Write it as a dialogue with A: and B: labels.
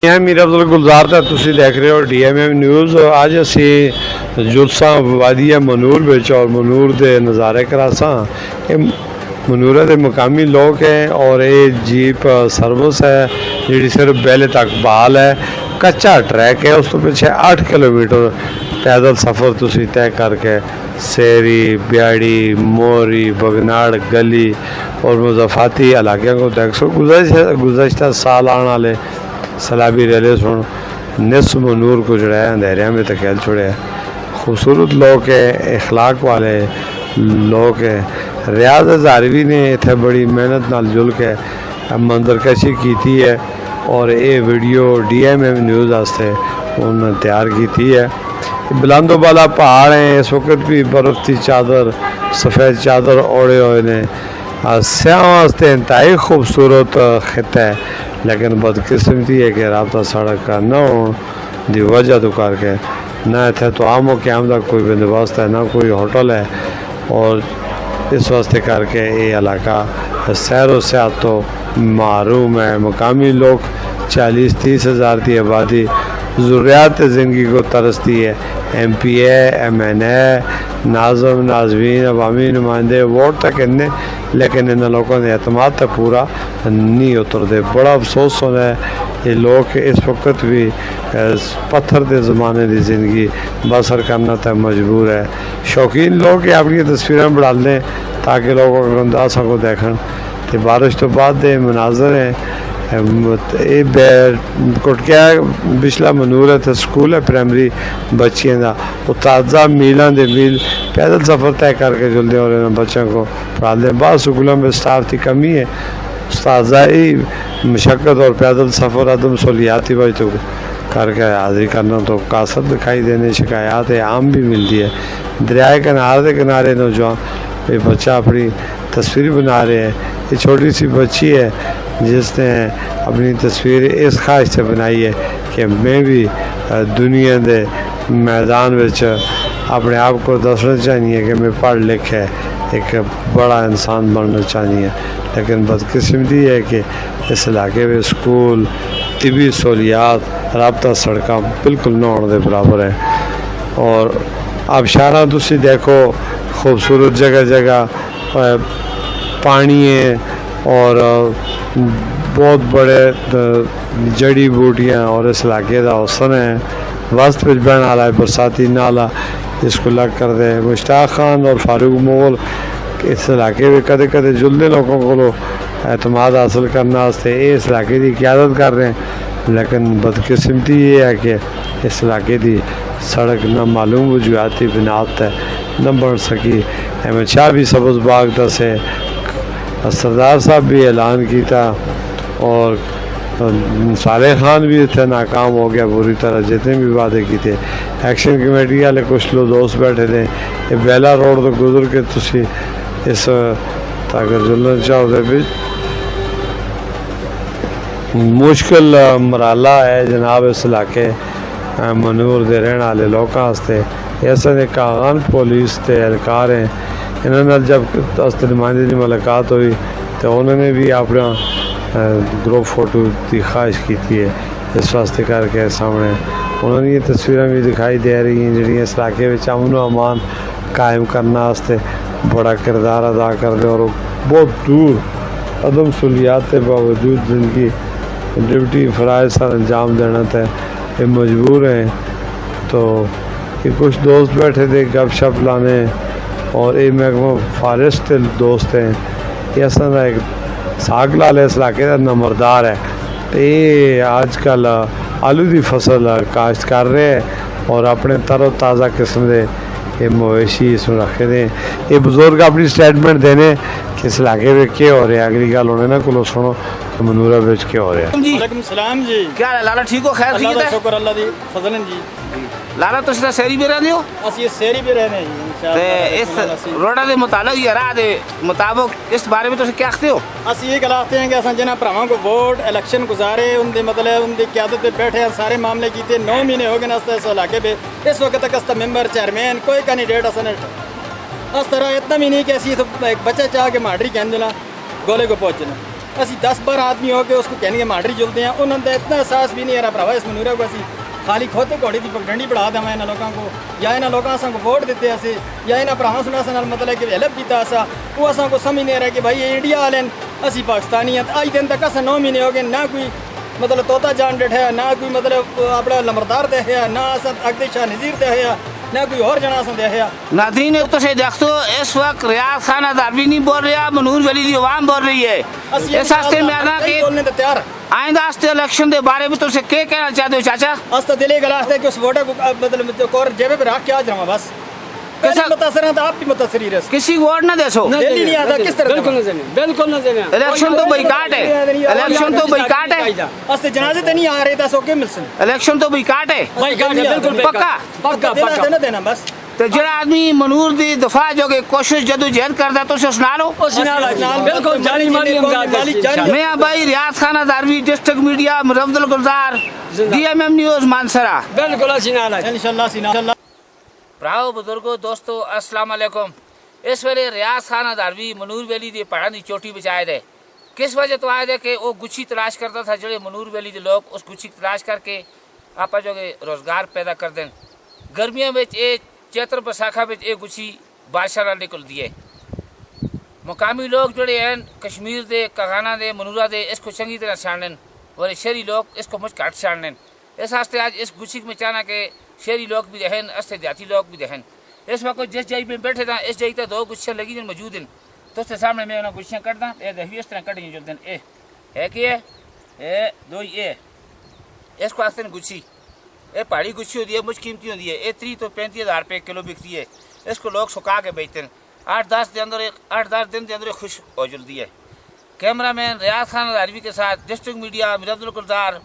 A: मैं मीर अब्दुल गुलजार था, तुसी देख रहे हो DMM न्यूज़। अज असी जुलसा वादी मनूर विच और मनूर के नज़ारे करासा। मनूरा के मकामी लोग हैं और ये जीप सर्विस है जी सिर्फ बेले तक बहाल है। कच्चा ट्रैक है, उस तो पीछे 8 किलोमीटर पैदल सफ़र तुसी तय करके सेरी, ब्याड़ी, मोरी, बगनाड़ गली और मुजफ्फराती इलाकों को देख सो। गुज़श्ता साल आने वाले सैलाबी रेले सुन निस मनूर को जड़ा है अंधेरिया में तकेल छोड़े। खूबसूरत लोग है, अखलाक वाले लोग है। रियाज हज़ारवी ने इतने बड़ी मेहनत नाल जुल के मंजरकशी की है और ये वीडियो DMM न्यूज़ वास्ते उन्होंने तैयार की है। बुलंदो वाला पहाड़ है, इस वक्त भी बर्फ़ की चादर सफ़ेद चादर ओढ़े हुए ने। सयाह वास्ते इंतहाई खूबसूरत खिता है, लेकिन बदकिस्मती है कि राबता सड़क का न होने की वजह तो करके ना इतने तो आमो क्याम का कोई बंदोबस्त है, ना कोई होटल है। और इस वास्ते करके ये इलाका सैर व सियाहत तो महरूम है। मकामी लोग 40-30 हज़ार की आबादी ज़रूरियात ज़िंदगी को तरसती है। MPA, MNA, नाज़म नाजवीन अवामी नुमाइंदे वोट तक इन्ने, लेकिन इन लोगों ने एतमाद तक पूरा नहीं उतरते। बड़ा अफसोस होना है, ये लोग इस वक्त भी पत्थर के ज़माने की ज़िंदगी बसर करना तक मजबूर है। शौकीन लोग अपनी तस्वीरें बढ़ा लें ताकि लोग अंदाजा को देखन। तो बारिश तो बाद के मनाजर हैं। कुटकिया बिचला मनूर है तो स्कूल है प्राइमरी बच्चियों का, वो ताज़ा मीलों के मील पैदल सफ़र तय करके चलते और बच्चों को पढ़ाते हैं। बाद स्कूलों में स्टाफ की कमी है, उस्ताज़ाई मशक्क़त और पैदल सफ़र अदम सहूलियाती वजह तो करके हाजिरी करना तो कासर दिखाई देने शिकायत है आम भी मिलती है। दरिया के किनारे नौजवान ये बच्चा अपनी तस्वीर बना रहे हैं। ये छोटी सी बच्ची है जिसने अपनी तस्वीर इस ख्वाहिश से बनाई है कि मैं भी दुनिया के मैदान में अपने आप को दसना चाहिए कि मैं पढ़ लिख के एक बड़ा इंसान बनना चाहिए। लेकिन बदकिस्मती है कि इस इलाके में स्कूल, तिबी सहूलियात, राबता सड़क बिल्कुल न होने के बराबर है। और अब शारा तुसी देखो, खूबसूरत जगह जगह पानी है और बहुत बड़े जड़ी बूटियाँ और इस इलाके का हौसन है। वस्त बहन वाला है बरसाती नाला, इसको लग कर दे। मुश्ताक खान और फारूक मुगल इस इलाके में कदे कदे जुलदे लोगों को एतमाद हासिल करने इस इलाके की क्यादत कर रहे हैं। लेकिन बदकिस्मती ये है कि इस इलाके की सड़क न मालूम वजूहाती बिनात है न बन सकी। अहमद शाह भी सबज बाग दसे, सरदार साहब भी ऐलान किया और साले खान भी इतने नाकाम हो गया पूरी तरह, जितने भी वादे किए थे। एक्शन कमेटी वाले कुछ लोग दोस्त बैठे थे। ये बेला रोड तो गुजर के तुसी इस अगर जुलना चाहो तो भी मुश्किल मराला है जनाब इस इलाके मनूर के रहने वाले लोगों वास्ते। ऐसे ने कागन पुलिस के एहलकार हैं, इन्होंने जब नुमाइंदे की मुलाकात हुई तो उन्होंने भी अपना ग्रुप फोटो की ख्वाहिश की है। इस वास्ते करके सामने उन्होंने ये तस्वीरें भी दिखाई दे रही हैं जी इस इलाके में अमन व अमान कायम करने वास्ते बड़ा किरदार अदा कर रहे। और बहुत दूर अदम सहूलियात के बावजूद जिनकी ड्यूटी फ़राइज़ सर अंजाम देना तय ये मजबूर हैं। तो ये कुछ दोस्त बैठे थे गपशप लाने और ये महकमा फॉरेस्ट के दोस्त हैं। ये असल एक साग लाल इस इलाके का नंबरदार है। तो ये आजकल आलू की फसल काश्त कर रहे हैं और अपने तरो ताज़ा किस्म के ये मवेशी इसमें रखे थे। ये बुजुर्ग अपनी स्टेटमेंट देने कि इस इलाके में क्या हो रहा है। अगली गल होने ना को सुनो तो मनूरा बिच क्या हो रहा है।
B: वालेकुम सलाम जी,
C: क्या हाल है लाला? ठीक हो? खैर ठीक है,
B: शुक्र अल्लाह दी फजलन जी।
C: लाला तुम शहरी भी रहने हो
B: असि शहरी भी रहने
C: ते इस रोडा के मुताबिक या राह के मुताबिक इस बारे में तुम क्या कहते हो?
B: असि ये गलाते हैं कि अस जिन्हें भरावां को वोट इलेक्शन गुजारे उनके मतलब उनकी क्यादत पे बैठे हैं, सारे मामले किए 9 महीने हो गए इस इलाके पे। इस वक्त तक अस मेंबर चेयरमैन कोई कैंडिडेट अस इस तरह इतना भी नहीं कि असी एक बच्चा चाह के माडरी कहना गोले को पहुँचना ਅਸੀਂ 10-12 ਆਦਮੀ ਹੋ ਕੇ ਉਸको कहने मांडरी जुलते हैं उन्होंने इतना एहसास भी नहीं है भरावा इस मनूरा को ਅਸੀਂ खाली खोते घोड़े की पगडंडी बढ़ा देवा इन्होंने लोगों को या इन्होंने लोगों को वोट दिते असे या इन्होंने भरावां सुना नाल मतलब कि हेल्प किया असा वो असा को समझ नहीं आ रहा कि भाई ये इंडिया वाले असी पाकिस्तानी हैं अज दिन तक अस 9 महीने हो गए ना कोई मतलब तोता जान डे ना कोई मतलब अपना लंबरदार दे ना अस अगदे शाह नज़ीर दे ना कोई और जना अस दे
C: नादरीन एक तो से देखते हो इस वक्त रियाज खान अदारवी नहीं बोल रहा, मनूर वली की आवाम बोल रही है। इस हफ्ते में आना कि
B: बोलने तो तैयार
C: आइंदा हफ्ते इलेक्शन के बारे में तुझे क्या कहना चाहते हो चाचा?
B: अस तो दिले गला है कि उस वोटर को मतलब और जेबे पे रख के आ जाऊँ बस
C: कैसा-
B: मुतासर है तो आप भी मुतासर ही रहे
C: किसी को वोट ना दे सो।
B: दिल ही नहीं आता किस तरह
D: बिल्कुल नहीं देने, बिल्कुल नहीं देने।
C: इलेक्शन तो बाइकाट है, इलेक्शन तो बाइकाट है,
B: अस तो जनाजे तो नहीं आ रहे दस ओके मिलसन
C: इलेक्शन तो बाइकाट है।
D: बाइकाट है, बिल्कुल
C: पक्का?
D: पक्का
B: देना
D: पक्का।
B: देना देना बस
C: तो जरा आदमी मनूर दी दफा जो के कोशिश जदोजहद करता तो उसे सुना लो।
D: ओ सिनाला जी, बिल्कुल जानी मानी इमदाद है।
C: मैं भाई रियाज खान अदारवी, डिस्ट्रिक्ट मीडिया मुरब्बुल गुलजार, DMM न्यूज़ मानसरा।
D: बिल्कुल सिनाला जी।
B: इंशाल्लाह
C: भराओ बुजुर्गो दोस्तों अस्सलाम वालेकुम। इस वेले रियाज खान अदारवी मनूर वैली दी पहाड़ की चोटी बचाए दे। किस वजह तो आए दे कि वो गुच्छी तलाश करता था जो मनूर वैली के लोग उस गुच्छी तलाश करके आप जो के रोजगार पैदा कर दें। गर्मियों में चैत्र बैसाखा में ये गुच्छी बादशाह निकल दिए। मुकामी लोग जोड़े हैं कश्मीर दे, कागाना दे, मनूरा दे इसको चंगी तरह छाड़न और शहरी लोग इसको मुझ घट छाड़न। इस वास्ते आज इस गुच्छी में चाहना कि शहरी लोग भी रहन, अस्ते देहाती लोग भी रहन। इस वक्त जिस जगह पे बैठे था इस जगह दो गुच्छियाँ लगी जिन मौजूद हैं तो उसके सामने मैं उन्हें गुच्छियाँ कट दा ये देखिए इस तरह कटी जो दिन है कि ये दो ये इसको आस्ते गुच्छी ये पहाड़ी गुच्छी होती है, मुझ कीमती होती है। ये 30 तो 35,000 रुपये किलो बिकती है। इसको लोग सुखा के बेचते हैं। 8-10 दिन के अंदर खुश हो जल्दी है। कैमरा मैन रियाज खान अदारवी के साथ डिस्ट्रिक्ट मीडिया मुरब्बुल गुलजार।